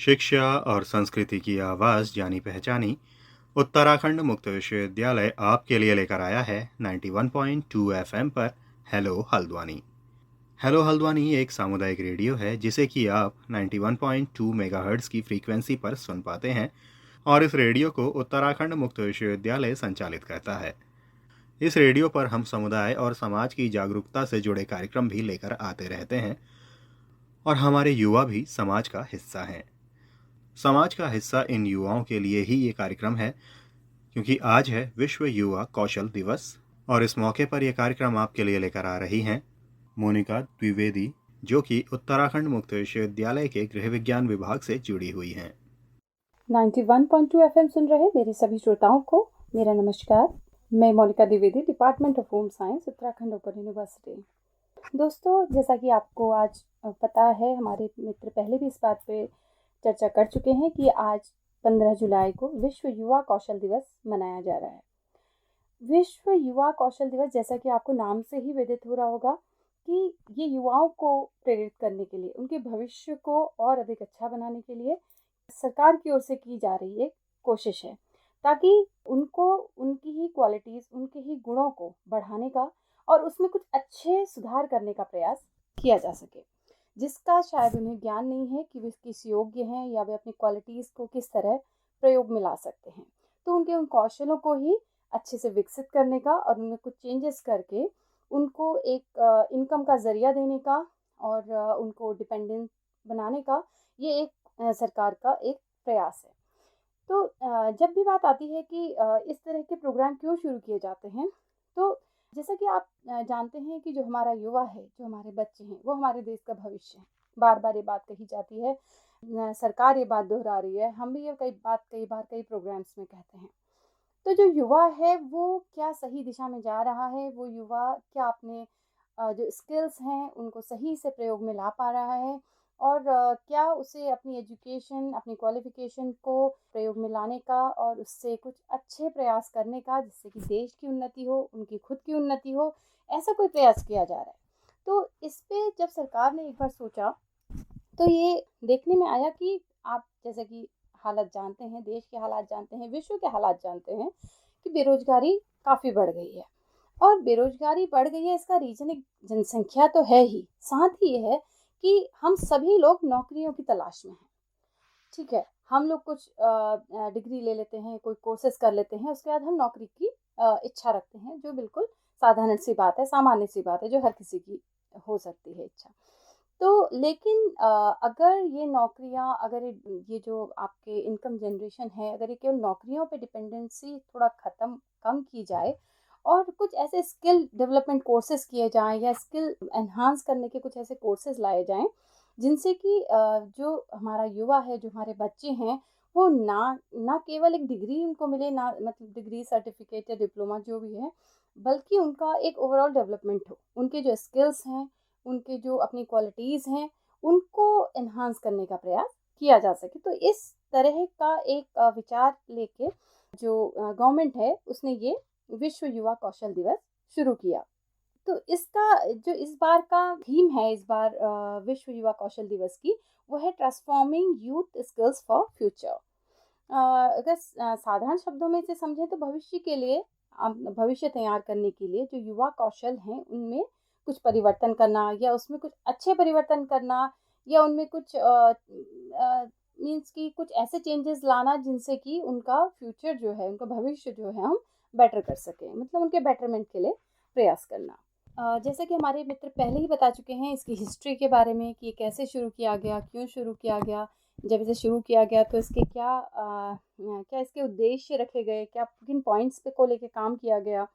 शिक्षा और संस्कृति की आवाज़ जानी पहचानी उत्तराखंड मुक्त विश्वविद्यालय आपके लिए लेकर आया है 91.2 एफएम पर हेलो हल्द्वानी। हेलो हल्द्वानी एक सामुदायिक रेडियो है जिसे कि आप 91.2 मेगाहर्ट्ज़ की फ्रीक्वेंसी पर सुन पाते हैं और इस रेडियो को उत्तराखंड मुक्त विश्वविद्यालय संचालित करता है। इस रेडियो पर हम समुदाय और समाज की जागरूकता से जुड़े कार्यक्रम भी लेकर आते रहते हैं और हमारे युवा भी समाज का हिस्सा हैं। समाज का हिस्सा इन युवाओं के लिए ही ये कार्यक्रम है, क्योंकि आज है विश्व युवा कौशल दिवस और इस मौके पर यह कार्यक्रम आपके लिए लेकर आ रही हैं मोनिका द्विवेदी, जो कि उत्तराखंड मुक्त विश्वविद्यालय के गृह विज्ञान विभाग से जुड़ी हुई हैं। 91.2 एफएम सुन रहे मेरे सभी श्रोताओं को मेरा नमस्कार। मैं Monika Dwivedi, department of home science, Uttarakhand open university. दोस्तों, जैसा कि आपको आज पता है, हमारे मित्र पहले भी इस बात पे चर्चा कर चुके हैं कि आज 15 जुलाई को विश्व युवा कौशल दिवस मनाया जा रहा है। विश्व युवा कौशल दिवस, जैसा कि आपको नाम से ही विदित हो रहा होगा कि ये युवाओं को प्रेरित करने के लिए, उनके भविष्य को और अधिक अच्छा बनाने के लिए सरकार की ओर से की जा रही एक कोशिश है, ताकि उनको उनकी ही क्वालिटीज़, उनके ही गुणों को बढ़ाने का और उसमें कुछ अच्छे सुधार करने का प्रयास किया जा सके, जिसका शायद उन्हें ज्ञान नहीं है कि वे किस योग्य हैं या वे अपनी क्वालिटीज़ को किस तरह प्रयोग में ला सकते हैं। तो उनके उन कौशलों को ही अच्छे से विकसित करने का और उनमें कुछ चेंजेस करके उनको एक इनकम का ज़रिया देने का और उनको डिपेंडेंट बनाने का, ये एक सरकार का एक प्रयास है। तो जब भी बात आती है कि इस तरह के प्रोग्राम क्यों शुरू किए जाते हैं, तो जैसा कि आप जानते हैं कि जो हमारा युवा है, जो हमारे बच्चे हैं, वो हमारे देश का भविष्य है। बार बार ये बात कही जाती है, सरकार ये बात दोहरा रही है, हम भी ये कई बार कई प्रोग्राम्स में कहते हैं। तो जो युवा है वो क्या सही दिशा में जा रहा है, वो युवा क्या अपने जो स्किल्स हैं उनको सही से प्रयोग में ला पा रहा है, और क्या उसे अपनी एजुकेशन, अपनी क्वालिफिकेशन को प्रयोग में लाने का और उससे कुछ अच्छे प्रयास करने का, जिससे कि देश की उन्नति हो, उनकी खुद की उन्नति हो, ऐसा कोई प्रयास किया जा रहा है। तो इस पे जब सरकार ने एक बार सोचा, तो ये देखने में आया कि आप जैसे कि हालत जानते हैं, देश के हालात जानते हैं, विश्व के हालात जानते हैं कि बेरोजगारी काफ़ी बढ़ गई है। और बेरोजगारी बढ़ गई है, इसका रीज़न एक जनसंख्या तो है ही, साथ ही ये है कि हम सभी लोग नौकरियों की तलाश में हैं। ठीक है, हम लोग कुछ डिग्री ले लेते हैं, कोई कोर्सेज कर लेते हैं, उसके बाद हम नौकरी की इच्छा रखते हैं, जो बिल्कुल साधारण सी बात है, सामान्य सी बात है, जो हर किसी की हो सकती है इच्छा। तो लेकिन अगर ये नौकरियां, अगर ये जो आपके इनकम जनरेशन है, अगर ये केवल नौकरियों पे डिपेंडेंसी थोड़ा कम की जाए और कुछ ऐसे स्किल डेवलपमेंट कोर्सेज किए जाएं या स्किल एनहांस करने के कुछ ऐसे कोर्सेज लाए जाएं, जिनसे कि जो हमारा युवा है, जो हमारे बच्चे हैं, वो ना ना केवल एक डिग्री उनको मिले, ना मतलब डिग्री, सर्टिफिकेट या डिप्लोमा जो भी है, बल्कि उनका एक ओवरऑल डेवलपमेंट हो, उनके जो स्किल्स हैं, उनके जो अपनी क्वालिटीज़ हैं, उनको एनहांस करने का प्रयास किया जा सके। तो इस तरह का एक विचार लेके जो गवर्नमेंट है, उसने ये विश्व युवा कौशल दिवस शुरू किया। तो इसका जो इस बार का थीम है, इस बार विश्व युवा कौशल दिवस की, वो है transforming youth skills for future. अगर साधारण शब्दों में इसे समझें तो भविष्य के लिए, भविष्य तैयार करने के लिए जो युवा कौशल हैं, उनमें कुछ परिवर्तन करना या उसमें कुछ अच्छे परिवर्तन करना, या उनमें कुछ मीन्स कि कुछ ऐसे चेंजेस लाना जिनसे कि उनका फ्यूचर जो है, उनका भविष्य जो है, हम बेटर कर सकें, मतलब उनके बेटरमेंट के लिए प्रयास करना। जैसे कि हमारे मित्र पहले ही बता चुके हैं इसकी हिस्ट्री के बारे में कि ये कैसे शुरू किया गया, क्यों शुरू किया गया, जब इसे शुरू किया गया तो इसके क्या इसके उद्देश्य रखे गए, क्या किन पॉइंट्स पे को लेके काम किया गया।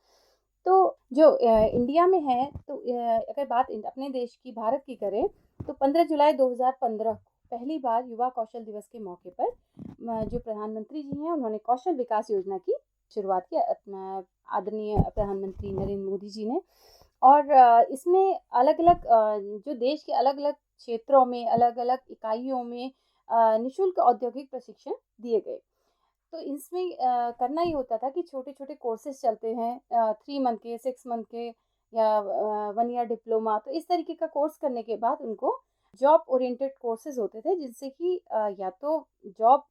तो जो इंडिया में है, तो अगर बात अपने देश की, भारत की करें, तो 15 जुलाई 2015 को पहली बार युवा कौशल दिवस के मौके पर जो प्रधानमंत्री जी हैं, उन्होंने कौशल विकास योजना की शुरुआत की, आदरणीय प्रधानमंत्री नरेंद्र मोदी जी ने। और इसमें अलग अलग जो देश के अलग अलग क्षेत्रों में, अलग अलग इकाइयों में निःशुल्क औद्योगिक प्रशिक्षण दिए गए। तो इसमें करना ही होता था कि छोटे छोटे कोर्सेज चलते हैं, 3 मंथ के, 6 मंथ के, या 1 ईयर डिप्लोमा। तो इस तरीके का कोर्स करने के बाद उनको जॉब ओरिएंटेड कोर्सेज होते थे, जिनसे कि या तो जॉब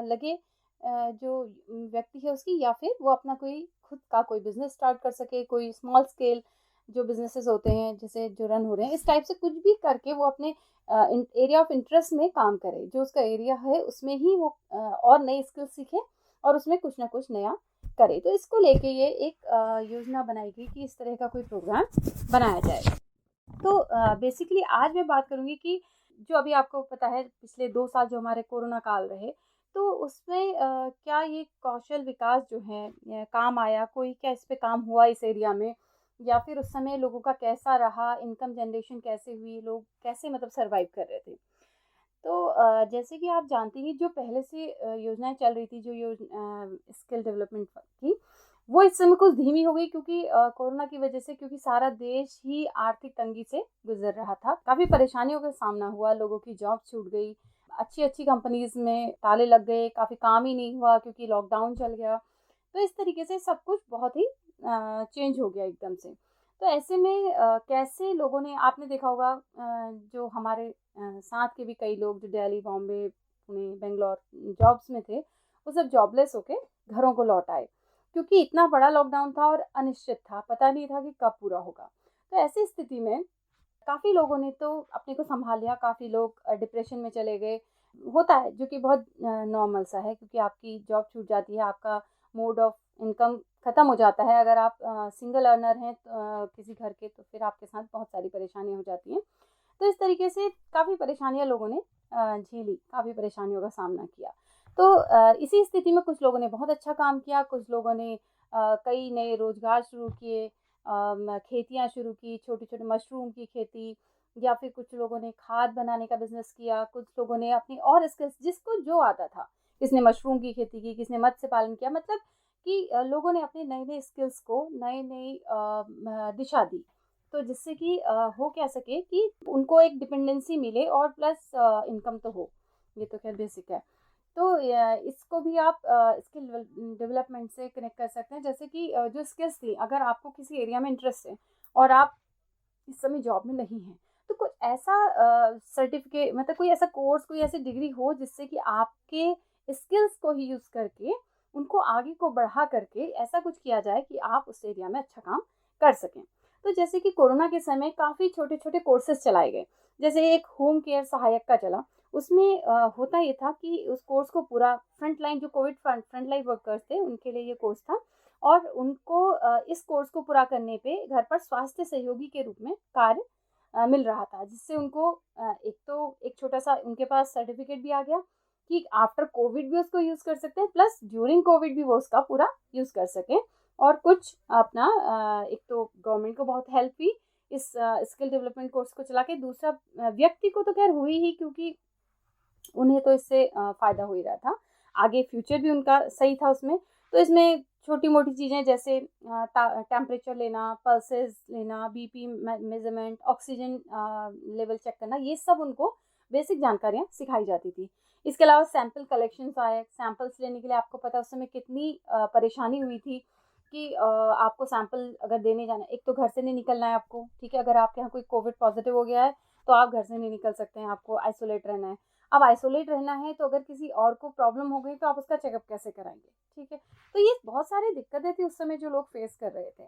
लगे जो व्यक्ति है उसकी, या फिर वो अपना कोई खुद का कोई बिजनेस स्टार्ट कर सके, कोई स्मॉल स्केल जो बिजनेसेस होते हैं जैसे जो रन हो रहे हैं, इस टाइप से कुछ भी करके वो अपने एरिया ऑफ इंटरेस्ट में काम करे, जो उसका एरिया है उसमें ही वो और नई स्किल सीखे और उसमें कुछ ना कुछ नया करे। तो इसको लेके ये एक योजना बनाई गई कि इस तरह का कोई प्रोग्राम बनाया जाए। तो बेसिकली आज मैं बात करूँगी कि जो अभी आपको पता है पिछले 2 साल जो हमारे कोरोना काल रहे, तो उसमें क्या ये कौशल विकास जो है काम आया, कोई क्या इस पे काम हुआ इस एरिया में, या फिर उस समय लोगों का कैसा रहा, इनकम जनरेशन कैसे हुई, लोग कैसे मतलब सर्वाइव कर रहे थे। तो जैसे कि आप जानते हैं जो पहले से योजनाएं चल रही थी, जो स्किल डेवलपमेंट की, वो इस समय कुछ धीमी हो गई क्योंकि कोरोना की वजह से, क्योंकि सारा देश ही आर्थिक तंगी से गुजर रहा था। काफ़ी परेशानियों का सामना हुआ, लोगों की जॉब छूट गई, अच्छी अच्छी कंपनीज में ताले लग गए, काफ़ी काम ही नहीं हुआ क्योंकि लॉकडाउन चल गया। तो इस तरीके से सब कुछ बहुत ही चेंज हो गया एकदम से। तो ऐसे में कैसे लोगों ने, आपने देखा होगा जो हमारे साथ के भी कई लोग जो दिल्ली, बॉम्बे, पुणे, बेंगलोर जॉब्स में थे, वो सब जॉबलेस होके घरों को लौट आए क्योंकि इतना बड़ा लॉकडाउन था और अनिश्चित था, पता नहीं था कि कब पूरा होगा। तो ऐसी स्थिति में काफ़ी लोगों ने तो अपने को संभाल लिया, काफ़ी लोग डिप्रेशन में चले गए। होता है, जो कि बहुत नॉर्मल सा है क्योंकि आपकी जॉब छूट जाती है, आपका मोड ऑफ इनकम ख़त्म हो जाता है। अगर आप सिंगल अर्नर हैं किसी घर के, तो फिर आपके साथ बहुत सारी परेशानियाँ हो जाती हैं। तो इस तरीके से काफ़ी परेशानियाँ लोगों ने झेली, काफ़ी परेशानियों का सामना किया। तो इसी स्थिति में कुछ लोगों ने बहुत अच्छा काम किया, कुछ लोगों ने कई नए रोज़गार शुरू किए, खेतियाँ शुरू की, छोटी-छोटी मशरूम की खेती, या फिर कुछ लोगों ने खाद बनाने का बिज़नेस किया, कुछ लोगों ने अपनी और स्किल्स जिसको जो आता था, किसने मशरूम की खेती की, किसने मत्स्य पालन किया, मतलब कि लोगों ने अपने नए-नए स्किल्स को नई-नई दिशा दी। तो जिससे कि हो क्या सके कि उनको एक डिपेंडेंसी मिले और प्लस इनकम तो हो, ये तो खैर बेसिक है। तो इसको भी आप स्किल डेवलपमेंट से कनेक्ट कर सकते हैं। जैसे कि जो स्किल्स थी, अगर आपको किसी एरिया में इंटरेस्ट है और आप इस समय जॉब में नहीं हैं, तो कुछ ऐसा सर्टिफिकेट, मतलब कोई ऐसा कोर्स, कोई ऐसी डिग्री हो जिससे कि आपके स्किल्स को ही यूज़ करके उनको आगे को बढ़ा करके ऐसा कुछ किया जाए कि आप उस एरिया में अच्छा काम कर सकें। तो जैसे कि कोरोना के समय काफ़ी छोटे-छोटे कोर्सेज़ चलाए गए। जैसे एक होम केयर सहायक का चला, उसमें होता ये था कि उस कोर्स को पूरा फ्रंट लाइन जो कोविड फ्रंट लाइन वर्कर्स थे, उनके लिए ये कोर्स था और उनको इस कोर्स को पूरा करने पे घर पर स्वास्थ्य सहयोगी के रूप में कार्य मिल रहा था, जिससे उनको एक तो एक छोटा-सा उनके पास सर्टिफ़िकेट भी आ गया कि आफ्टर कोविड भी उसको यूज़ कर सकते हैं, प्लस ड्यूरिंग कोविड भी वो उसका पूरा यूज़ कर सकें। और कुछ अपना एक तो गवर्नमेंट को बहुत हेल्प हुई इस स्किल डेवलपमेंट कोर्स को चला के, दूसरा व्यक्ति को तो खैर हुई ही क्योंकि उन्हें तो इससे फ़ायदा हो ही रहा था। आगे फ्यूचर भी उनका सही था उसमें। तो इसमें छोटी-मोटी चीज़ें जैसे टेम्परेचर लेना, पल्सेस लेना, BP measurement, oxygen level check करना, ये सब उनको बेसिक जानकारियाँ सिखाई जाती थी। इसके अलावा सैंपल कलेक्शंस आए, सैंपल्स लेने के लिए आपको पता है उस समय कितनी परेशानी हुई थी कि आपको सैंपल अगर देने जाना है, एक तो घर से नहीं निकलना है आपको, ठीक है? अगर आपके यहाँ कोई कोविड पॉज़िटिव हो गया है, तो आप घर से नहीं निकल सकते हैं, आपको आइसोलेट रहना है। अब आइसोलेट रहना है तो अगर किसी और को प्रॉब्लम हो गई तो आप उसका चेकअप कैसे कराएँगे, ठीक है? तो ये बहुत सारी दिक्कतें थी उस समय जो लोग फेस कर रहे थे।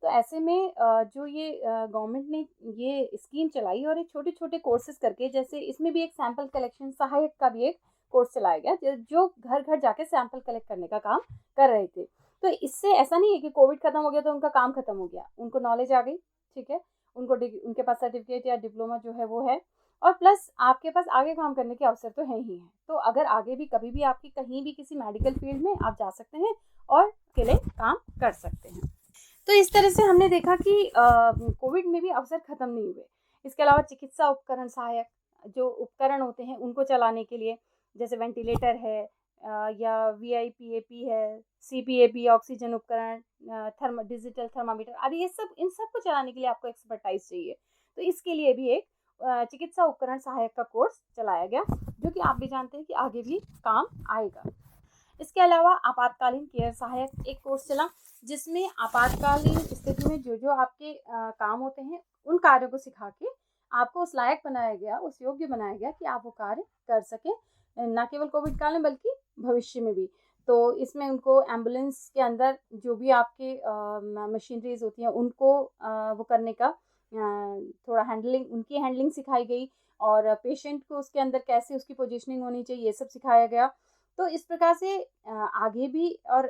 तो ऐसे में जो ये गवर्नमेंट ने ये स्कीम चलाई और ये छोटे-छोटे कोर्सेज़ करके, जैसे इसमें भी एक सैंपल कलेक्शन सहायक का भी एक कोर्स चलाया गया जो घर-घर जाके सैंपल कलेक्ट करने का काम कर रहे थे। तो इससे ऐसा नहीं है कि कोविड खत्म हो गया तो उनका काम खत्म हो गया। उनको नॉलेज आ गई, ठीक है? उनको उनके पास सर्टिफ़िकेट या डिप्लोमा जो है वो है, और प्लस आपके पास आगे काम करने के अवसर तो हैं ही हैं। तो अगर आगे भी कभी भी आपकी कहीं भी किसी मेडिकल फील्ड में आप जा सकते हैं और के लिए काम कर सकते हैं। तो इस तरह से हमने देखा कि कोविड में भी अवसर ख़त्म नहीं हुए। इसके अलावा चिकित्सा उपकरण सहायक जो उपकरण होते हैं उनको चलाने के लिए, जैसे वेंटिलेटर है या वीआईपीएपी है, सीपीएपी ऑक्सीजन उपकरण, डिजिटल थर्मामीटर आदि, ये सब, इन सब को चलाने के लिए आपको एक्सपर्टाइज़ चाहिए। तो इसके लिए भी एक चिकित्सा उपकरण सहायक का कोर्स चलाया गया, जो कि आप भी जानते हैं कि आगे भी काम आएगा। इसके अलावा आपातकालीन केयर सहायक एक कोर्स चला, जिसमें आपातकालीन स्थिति में जो आपके काम होते हैं उन कार्यों को सिखा के आपको उस लायक बनाया गया, उस योग्य बनाया गया कि आप वो कार्य कर सकें, ना केवल कोविड काल में बल्कि भविष्य में भी। तो इसमें उनको एम्बुलेंस के अंदर जो भी आपके मशीनरीज होती हैं उनको वो करने का थोड़ा उनकी हैंडलिंग सिखाई गई, और पेशेंट को उसके अंदर कैसे उसकी पोजीशनिंग होनी चाहिए ये सब सिखाया गया। तो इस प्रकार से आगे भी, और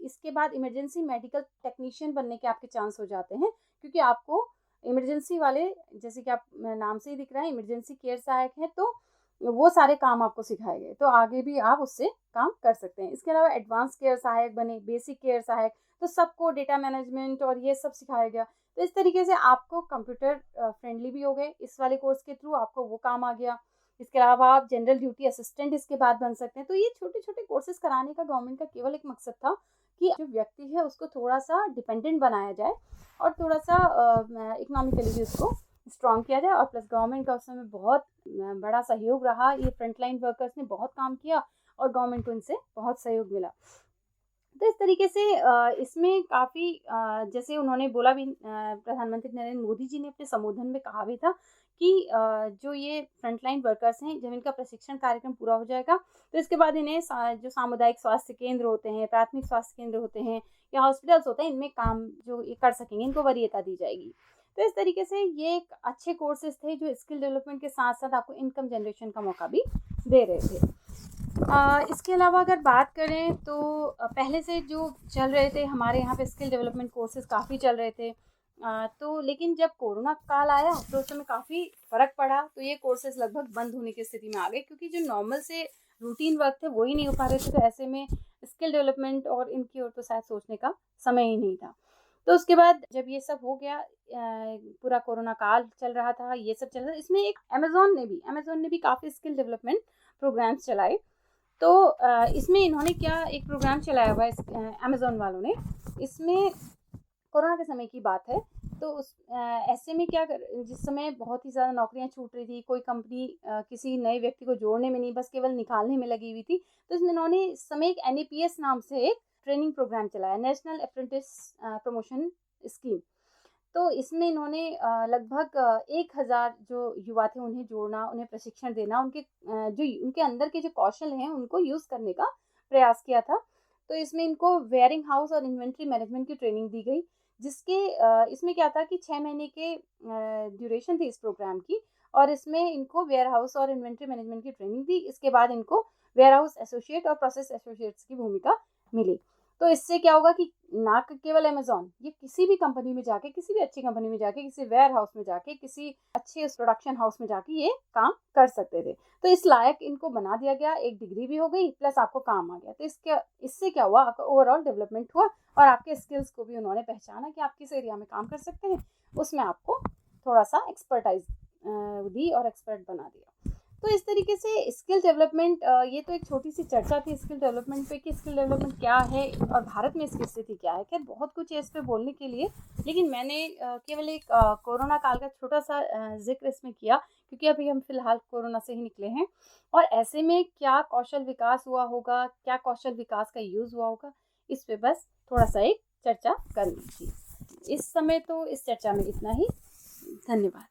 इसके बाद इमरजेंसी मेडिकल टेक्नीशियन बनने के आपके चांस हो जाते हैं, क्योंकि आपको इमरजेंसी वाले, जैसे कि आप नाम से ही दिख रहा है इमरजेंसी केयर सहायक है, तो वो सारे काम आपको सिखाए गए, तो आगे भी आप उससे काम कर सकते हैं। इसके अलावा एडवांस केयर सहायक बने, बेसिक केयर सहायक, तो सबको डेटा मैनेजमेंट और ये सब सिखाया गया। तो इस तरीके से आपको कंप्यूटर फ्रेंडली भी हो गए इस वाले कोर्स के थ्रू, आपको वो काम आ गया। इसके अलावा आप जनरल ड्यूटी असिस्टेंट इसके बाद बन सकते हैं। तो ये छोटे छोटे कोर्सेज कराने का गवर्नमेंट का केवल एक मकसद था कि जो व्यक्ति है उसको थोड़ा सा डिपेंडेंट बनाया जाए और थोड़ा सा इकोनॉमिकली भी उसको स्ट्रॉन्ग किया जाए। और प्लस गवर्नमेंट का उस समय बहुत बड़ा सहयोग रहा, ये फ्रंटलाइन वर्कर्स ने बहुत काम किया और गवर्नमेंट को इनसे बहुत सहयोग मिला। तो इस तरीके से इसमें काफ़ी जैसे उन्होंने बोला भी, प्रधानमंत्री नरेंद्र मोदी जी ने अपने संबोधन में कहा भी था कि जो ये फ्रंटलाइन वर्कर्स हैं, जब इनका प्रशिक्षण कार्यक्रम पूरा हो जाएगा तो इसके बाद इन्हें जो सामुदायिक स्वास्थ्य केंद्र होते हैं, प्राथमिक स्वास्थ्य केंद्र होते हैं या हॉस्पिटल्स होते हैं, इनमें काम जो ये कर सकेंगे, इनको वरीयता दी जाएगी। तो इस तरीके से ये एक अच्छे कोर्सेज थे जो स्किल डेवलपमेंट के साथ साथ आपको इनकम जनरेशन का मौका भी दे रहे थे। इसके अलावा अगर बात करें तो पहले से जो चल रहे थे हमारे यहाँ पे स्किल डेवलपमेंट कोर्सेज काफ़ी चल रहे थे। तो लेकिन जब कोरोना काल आया तो उस समय काफ़ी फ़र्क पड़ा, तो ये कोर्सेज लगभग बंद होने की स्थिति में आ गए, क्योंकि जो नॉर्मल से रूटीन वर्क थे वही नहीं हो पा रहे थे। तो ऐसे में स्किल डेवलपमेंट और इनकी ओर तो शायद सोचने का समय ही नहीं था। तो उसके बाद जब ये सब हो गया, पूरा कोरोना काल चल रहा था, ये सब चल रहा था, इसमें एक अमेज़ॉन ने भी काफ़ी स्किल डेवलपमेंट प्रोग्राम्स चलाए। तो इसमें इन्होंने क्या एक प्रोग्राम चलाया हुआ है अमेज़ॉन वालों ने, इसमें कोरोना के समय की बात है। तो ऐसे में क्या जिस समय बहुत ही ज़्यादा नौकरियां छूट रही थी, कोई कंपनी किसी नए व्यक्ति को जोड़ने में नहीं, बस केवल निकालने में लगी हुई थी, तो इसमें इन्होंने इस समय एक NAPS नाम से एक ट्रेनिंग प्रोग्राम चलाया, नेशनल अप्रेंटिस प्रमोशन स्कीम। तो इसमें इन्होंने लगभग 1000 जो युवा थे उन्हें जोड़ना, उन्हें प्रशिक्षण देना, जो उनके अंदर के जो कौशल हैं उनको यूज़ करने का प्रयास किया था। तो इसमें इनको वेयरिंग हाउस और इन्वेंट्री मैनेजमेंट की ट्रेनिंग दी गई, जिसके इसमें क्या था कि 6 महीने के ड्यूरेशन थी इस प्रोग्राम की, और इसमें इनको वेयर हाउस और इन्वेंट्री मैनेजमेंट की ट्रेनिंग दी। इसके बाद इनको वेयर हाउस एसोसिएट और प्रोसेस एसोसिएट्स की भूमिका मिली। तो इससे क्या होगा कि ना केवल अमेज़ॉन, ये किसी भी कंपनी में जाके, किसी भी अच्छी कंपनी में जाके, किसी वेयर हाउस में जाके, किसी अच्छे प्रोडक्शन हाउस में जाके ये काम कर सकते थे। तो इस लायक इनको बना दिया गया, एक डिग्री भी हो गई प्लस आपको काम आ गया। तो इससे क्या हुआ, आपका ओवरऑल डेवलपमेंट हुआ और आपके स्किल्स को भी उन्होंने पहचाना कि आप किस एरिया में काम कर सकते हैं, उसमें आपको थोड़ा सा एक्सपर्टाइज दी और एक्सपर्ट बना दिया। तो इस तरीके से स्किल डेवलपमेंट, ये तो एक छोटी सी चर्चा थी स्किल डेवलपमेंट पे कि स्किल डेवलपमेंट क्या है और भारत में इसकी स्थिति क्या है। खैर बहुत कुछ है इस पे बोलने के लिए, लेकिन मैंने केवल एक कोरोना काल का छोटा सा जिक्र इसमें किया, क्योंकि अभी हम फिलहाल कोरोना से ही निकले हैं और ऐसे में क्या कौशल विकास हुआ होगा, क्या कौशल विकास का यूज़ हुआ होगा, इस पे बस थोड़ा सा एक चर्चा करनी थी। इस समय तो इस चर्चा में इतना ही। धन्यवाद।